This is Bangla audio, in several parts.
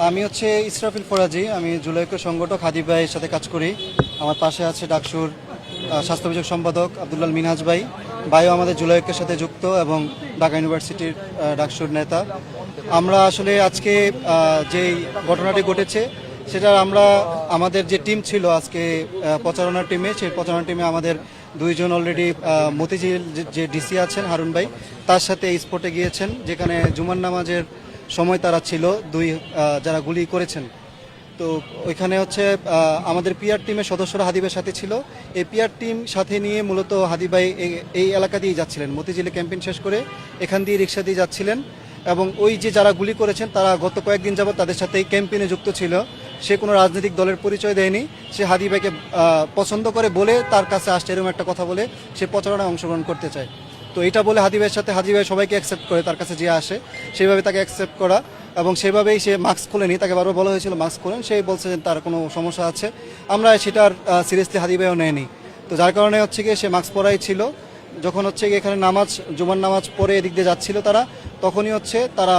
আমি হচ্ছে ইসরাফিল ফরাজি। আমি জুলাইকের সংগঠক হাদি ভাইয়ের সাথে কাজ করি। আমার পাশে আছে ডাকসুর স্বাস্থ্য বিষয়ক সম্পাদক আব্দুল্লাল মিনহাজ ভাইও আমাদের জুলাইকের সাথে যুক্ত এবং ঢাকা ইউনিভার্সিটির ডাকসুর নেতা। আমরা আসলে আজকে যেই ঘটনাটি ঘটেছে সেটা আমরা আমাদের যে টিম ছিল আজকে প্রচারণার টিমে, সেই প্রচারণা টিমে আমাদের দুইজন অলরেডি মতিঝিল যে ডিসি আছেন হারুন ভাই, তার সাথে এই স্পটে গিয়েছেন যেখানে জুমার নামাজের সময় তারা ছিল যারা গুলি করেছেন। তো ওইখানে হচ্ছে আমাদের পিআর টিমের সদস্যরা হাদিবের সাথে ছিল। এই পিআর টিম সাথে নিয়ে মূলত হাদি ভাই এই এলাকা দিয়েই যাচ্ছিলেন, মতিঝিলে ক্যাম্পেইন শেষ করে এখান দিয়ে রিক্সা দিয়ে যাচ্ছিলেন এবং ওই যে যারা গুলি করেছেন তারা গত কয়েকদিন যাবত তাদের সাথে এই ক্যাম্পেইনে যুক্ত ছিল। সে কোনো রাজনৈতিক দলের পরিচয় দেয়নি, সে হাদি ভাইকে পছন্দ করে বলে তার কাছে আসছে, এরকম একটা কথা বলে সে প্রচারণায় অংশগ্রহণ করতে চায়। তো এটা বলে হাদি ভাইয়ের সাথে হাদি ভাই সবাইকে অ্যাকসেপ্ট করে, তার কাছে যে আসে সেইভাবে তাকে অ্যাকসেপ্ট করা এবং সেভাবেই সে মাস্ক খোলেনি। তাকে বারবার বলা হয়েছিল মাস্ক খোলেন, সে বলছে যে তার কোনো সমস্যা আছে। আমরা সেটার সিরিয়াসলি হাদি ভাইও নেয়নি। তো যার কারণে হচ্ছে গিয়ে সে মাস্ক পরাই ছিল। যখন হচ্ছে গিয়ে এখানে জুমার নামাজ পড়ে এদিক দিয়ে যাচ্ছিল তারা, তখনই হচ্ছে তারা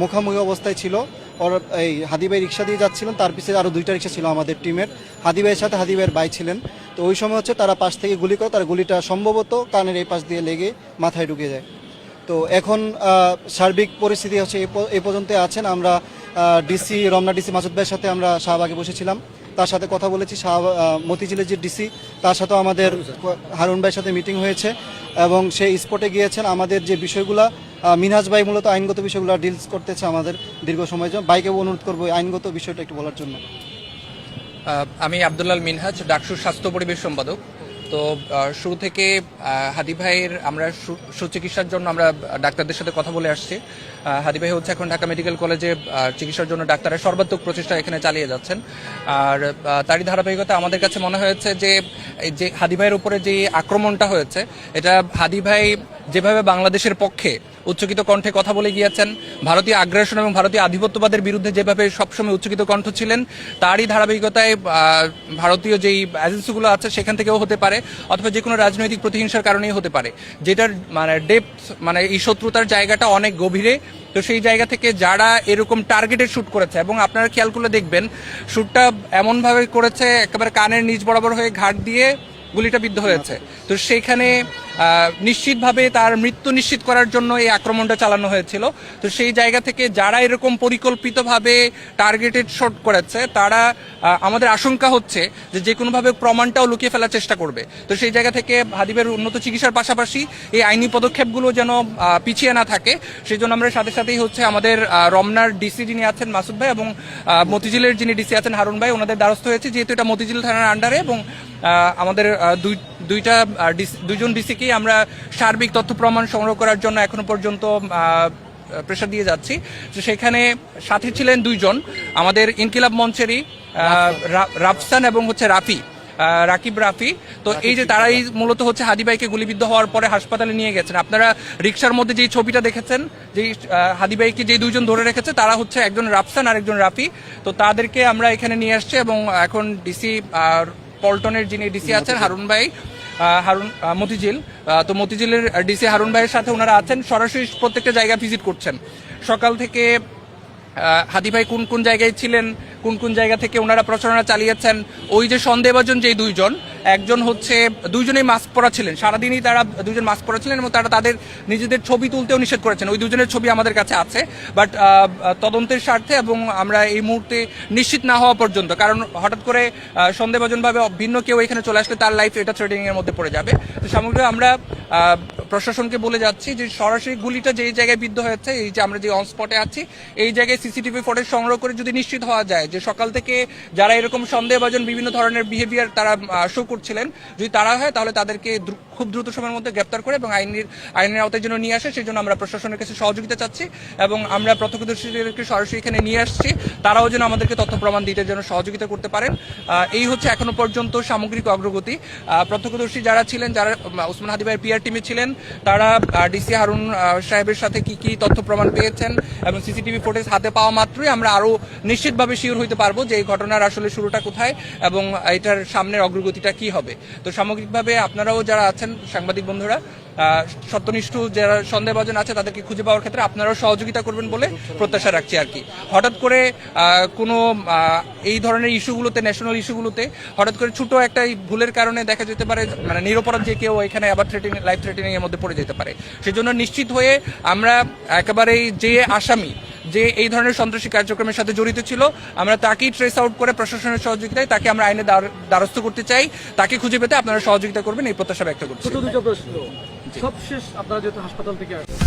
মুখামুখি অবস্থায় ছিল। ওর এই হাদি ভাই রিক্সা দিয়ে যাচ্ছিলেন, তার পিছিয়ে আরও দুইটা রিক্সা ছিল আমাদের টিমের। হাদি ভাইয়ের সাথে হাদি ভাইয়ের ভাই ছিলেন। তো ওই সময় হচ্ছে তারা পাশ থেকে গুলি করে, তার গুলিটা সম্ভবত কানের এই পাশ দিয়ে লেগে মাথায় ঢুকে যায়। তো এখন সার্বিক পরিস্থিতি হচ্ছে এই পর্যন্ত আছেন। আমরা রমনা ডিসি মাসুদ ভাইয়ের সাথে আমরা শাহবাগে বসেছিলাম, তার সাথে কথা বলেছি। মতিঝিলের যে ডিসি তার সাথেও আমাদের হারুন ভাইয়ের সাথে মিটিং হয়েছে এবং সেই স্পটে গিয়েছেন। আমাদের যে বিষয়গুলো মিনহাজ ভাই মূলত আইনগত বিষয়গুলো ডিলস করতেছে আমাদের দীর্ঘ সময়ের জন্য। বাইকে অনুরোধ করবো আইনগত বিষয়টা একটু বলার জন্য। আমি আব্দুল্লাল মিনহাজ, ডাকসুর স্বাস্থ্য পরিবেশ সম্পাদক। তো শুরু থেকে হাদি ভাইয়ের আমরা সুচিকিৎসার জন্য আমরা ডাক্তারদের সাথে কথা বলে আসছি। হাদি ভাই হচ্ছে এখন ঢাকা মেডিকেল কলেজে চিকিৎসার জন্য ডাক্তারের সর্বাত্মক প্রচেষ্টা এখানে চালিয়ে যাচ্ছেন। আর তারই ধারাবাহিকতা আমাদের কাছে মনে হয়েছে যে হাদি ভাইয়ের উপরে যে আক্রমণটা হয়েছে, এটা হাদি ভাই যেভাবে বাংলাদেশের পক্ষে উচ্চকিত কণ্ঠে কথা বলে গিয়েছেন, ভারতীয় আগ্রাসন এবং ভারতীয় আধিপত্যবাদের বিরুদ্ধে যেভাবে সবসময় উচ্চকিত কণ্ঠ ছিলেন, তারই ধারাবাহিকতায় ভারতীয় যেই এজেন্সিগুলো আছে সেখান থেকেও হতে পারে, অথবা যে কোনো রাজনৈতিক প্রতিহিংসার কারণেই হতে পারে, যেটার ডেপথ এই শত্রুতার জায়গাটা অনেক গভীরে। তো সেই জায়গা থেকে যারা এরকম টার্গেটেড শ্যুট করেছে, এবং আপনারা খেয়াল করলে দেখবেন শ্যুটটা এমনভাবে করেছে একেবারে কানের নিচ বরাবর হয়ে ঘাট দিয়ে গুলিটা বিদ্ধ হয়েছে। তো সেইখানে নিশ্চিতভাবে তার মৃত্যু নিশ্চিত করার জন্য এই আক্রমণটা চালানো হয়েছিল। তো সেই জায়গা থেকে যারা এরকম পরিকল্পিতভাবে টার্গেটেড শট করেছে, তারা আমাদের আশঙ্কা হচ্ছে যে কোনোভাবে প্রমাণটাও লুকিয়ে ফেলার চেষ্টা করবে। তো সেই জায়গা থেকে হাদিবের উন্নত চিকিৎসার পাশাপাশি এই আইনি পদক্ষেপগুলো যেন পিছিয়ে না থাকে, সেই জন্য আমরা সাথে সাথেই হচ্ছে আমাদের রমনার ডিসি যিনি আছেন মাসুদ ভাই এবং মতিঝিলের যিনি ডিসি আছেন হারুন ভাই, ওনাদের দ্বারস্থ হয়েছে, যেহেতু এটা মতিঝিল থানার আন্ডারে এবং আমাদের দুইজন ডিসিকেই আমরা সার্বিক তথ্য প্রমাণ সংগ্রহ করার জন্য এখনো পর্যন্ত প্রেসার দিয়ে যাচ্ছি। তো সেখানে সাথে ছিলেন দুইজন আমাদের ইনকিলাব মঞ্চেরই রাফসান এবং হচ্ছে রাকিব রাফি। তো এই যে তারাই মূলত হচ্ছে হাদি ভাইকে গুলিবিদ্ধ হওয়ার পরে হাসপাতালে নিয়ে গেছেন। আপনারা রিক্সার মধ্যে যেই ছবিটা দেখেছেন, যেই হাদি ভাইকে যে দুইজন ধরে রেখেছে, তারা হচ্ছে একজন রাফসান আর একজন রাফি। তো তাদেরকে আমরা এখানে নিয়ে আসছি এবং এখন ডিসি পল্টনের যিনি ডিসি আছেন মতিঝিল, তো মতিঝিলের ডিসি হারুন ভাইয়ের সাথে ওনারা আছেন, সরাসরি প্রত্যেকটা জায়গা ভিজিট করছেন। সকাল থেকে হাদি ভাই কোন কোন জায়গায় ছিলেন, কোন কোন জায়গা থেকে ওনারা প্রচারণা চালিয়েছেন, ওই যে সন্দেহভাজন যেই দুইজন, একজন হচ্ছে দুইজনেই মাস্ক পরা ছিলেন, সারাদিনই তারা দুইজন মাস্ক পরা ছিলেন এবং তারা তাদের নিজেদের ছবি তুলতেও নিষেধ করেছেন। ওই দুজনের ছবি আমাদের কাছে আছে, বাট তদন্তের স্বার্থে এবং আমরা এই মুহূর্তে নিশ্চিত না হওয়া পর্যন্ত, কারণ হঠাৎ করে সন্দেহভাজনভাবে ভিন্ন কেউ এখানে চলে আসলে তার লাইফ এটা থ্রেটিং এর মধ্যে পড়ে যাবে। তো সামগ্রিক আমরা প্রশাসনকে বলে যাচ্ছি যে সরাসরি গুলিটা যেই জায়গায় বিদ্ধ হয়েছে, এই যে আমরা যে অন স্পটে আছি, এই জায়গায় সিসিটিভি ফুটেজ সংগ্রহ করে যদি নিশ্চিত হওয়া যায় যে সকাল থেকে যারা এরকম সন্দেহভাজন বিভিন্ন ধরনের বিহেভিয়ার তারা শো করছিলেন, যদি তারা হয় তাহলে তাদেরকে খুব দ্রুত সময়ের মধ্যে গ্রেপ্তার করে এবং আইনের আওতায় জন্য নিয়ে আসে, সেই জন্য আমরা প্রশাসনের কাছে সহযোগিতা চাচ্ছি এবং আমরা প্রত্যক্ষদর্শীদেরকে সরাসরি এখানে নিয়ে আসছি, তারাও যেন আমাদেরকে তথ্য প্রমাণ দিতে যেন সহযোগিতা করতে পারেন। এই হচ্ছে এখনো পর্যন্ত সামগ্রিক অগ্রগতি। প্রত্যক্ষদর্শী যারা ছিলেন, যারা ওসমান হাদি ভাইয়ের পিআর টিমে ছিলেন, তারা ডিসি হারুন সাহেবের সাথে কি কি তথ্য প্রমাণ পেয়েছেন এবং সিসিটিভি ফুটেজ হাতে পাওয়া মাত্রই আমরা আরো নিশ্চিতভাবে শিওর হইতে পারবো যে এই ঘটনার আসলে শুরুটা কোথায় এবং এটার সামনের অগ্রগতিটা কি হবে। তো সামগ্রিকভাবে আপনারাও যারা আছেন আছেন সাংবাদিক বন্ধুরা, সত্যনিষ্ঠ যারা সন্দেহভাজন আছে তাদেরকে খুঁজে পাওয়ার ক্ষেত্রে আপনারাও সহযোগিতা করবেন বলে প্রত্যাশা রাখছি আর কি। হঠাৎ করে কোনো এই ধরনের ইস্যুগুলোতে, ন্যাশনাল ইস্যুগুলোতে হঠাৎ করে ছোট একটা ভুলের কারণে দেখা যেতে পারে মানে নিরপরাধ যে কেউ এখানে আবার লাইফ থ্রেটেনিং এর মধ্যে পড়ে যেতে পারে। সেজন্য নিশ্চিত হয়ে আমরা একেবারেই যে আসামি যে এই ধরনের সন্ত্রাসী কার্যক্রমের সাথে জড়িত ছিল আমরা তাকেই ট্রেস আউট করে প্রশাসনের সহযোগিতায় তাকে আমরা আইনে দ্বারস্থ করতে চাই। তাকে খুঁজে পেতে আপনারা সহযোগিতা করবেন এই প্রত্যাশা ব্যক্ত করছি। ছোট দুটো প্রশ্ন, সবশেষ আপনারা যেহেতু হাসপাতাল থেকে আসছেন,